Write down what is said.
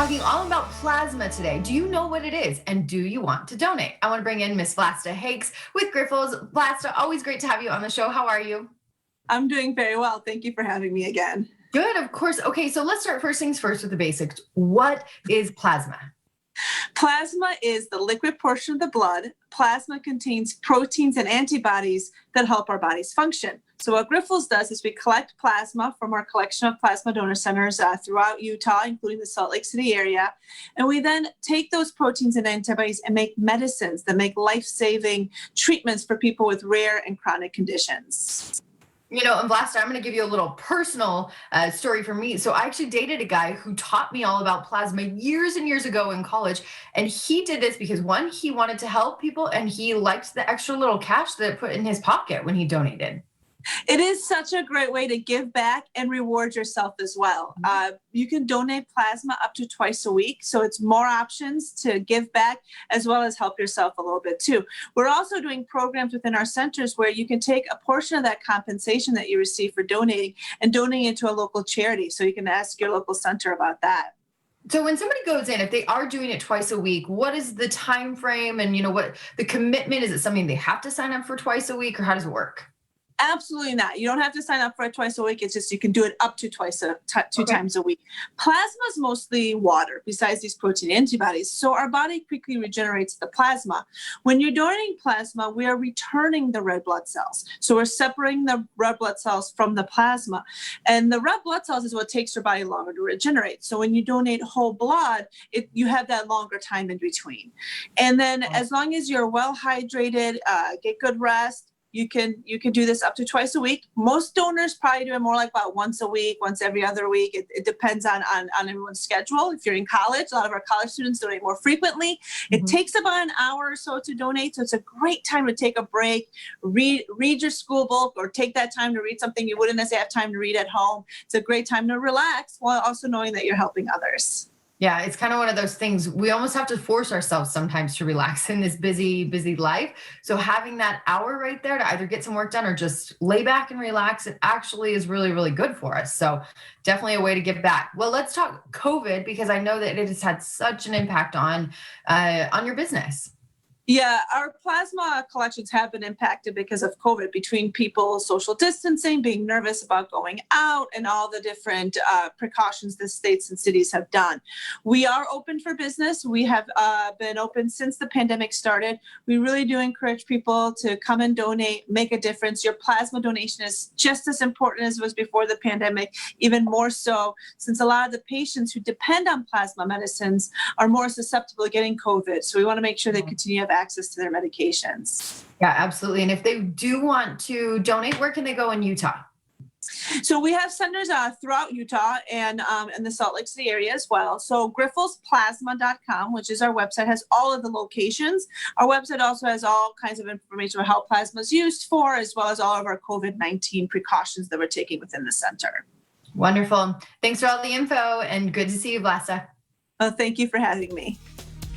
talking all about plasma today. Do you know what it is? And do you want to donate? I want to bring in Miss Vlasta Hakes with Grifols. Vlasta, always great to have you on the show. How are you? I'm doing very well. Thank you for having me again. Good, of course. Okay, so let's start first things first with the basics. What is plasma? Plasma is the liquid portion of the blood. Plasma contains proteins and antibodies that help our bodies function. So what Grifols does is we collect plasma from our collection of plasma donor centers throughout Utah, including the Salt Lake City area. And we then take those proteins and antibodies and make medicines that make life-saving treatments for people with rare and chronic conditions. You know, and Vlasta, I'm going to give you a little personal story for me. So I actually dated a guy who taught me all about plasma years and years ago in college. And he did this because, one, he wanted to help people, and he liked the extra little cash that it put in his pocket when he donated. It is such a great way to give back and reward yourself as well. You can donate plasma up to twice a week, so it's more options to give back as well as help yourself a little bit too. We're also doing programs within our centers where you can take a portion of that compensation that you receive for donating and donate it to a local charity. So you can ask your local center about that. So when somebody goes in, if they are doing it twice a week, what is the time frame, and what the commitment? Is it something they have to sign up for twice a week, or how does it work? Absolutely not. You don't have to sign up for it twice a week. It's just you can do it up to two times a week. Plasma is mostly water besides these protein antibodies. So our body quickly regenerates the plasma. When you're donating plasma, we are returning the red blood cells. So we're separating the red blood cells from the plasma. And the red blood cells is what takes your body longer to regenerate. So when you donate whole blood, you have that longer time in between. And then as long as you're well hydrated, get good rest, you can do this up to twice a week. Most donors probably do it more like about once a week, once every other week. It depends on everyone's schedule. If you're in college, a lot of our college students donate more frequently. It takes about an hour or so to donate. So it's a great time to take a break, read your school book, or take that time to read something you wouldn't necessarily have time to read at home. It's a great time to relax while also knowing that you're helping others. Yeah, it's kind of one of those things. We almost have to force ourselves sometimes to relax in this busy, busy life. So having that hour right there to either get some work done or just lay back and relax, it actually is really, really good for us. So definitely a way to give back. Well, let's talk COVID, because I know that it has had such an impact on your business. Yeah, our plasma collections have been impacted because of COVID, between people social distancing, being nervous about going out, and all the different precautions the states and cities have done. We are open for business. We have been open since the pandemic started. We really do encourage people to come and donate, make a difference. Your plasma donation is just as important as it was before the pandemic, even more so, since a lot of the patients who depend on plasma medicines are more susceptible to getting COVID. So we want to make sure they continue to have access to their medications. Yeah, absolutely. And if they do want to donate, where can they go in Utah? So we have centers throughout Utah and in the Salt Lake City area as well. So grifolsplasma.com, which is our website, has all of the locations. Our website also has all kinds of information about how plasma is used for, as well as all of our COVID-19 precautions that we're taking within the center. Wonderful. Thanks for all the info, and good to see you, Vlasta. Thank you for having me.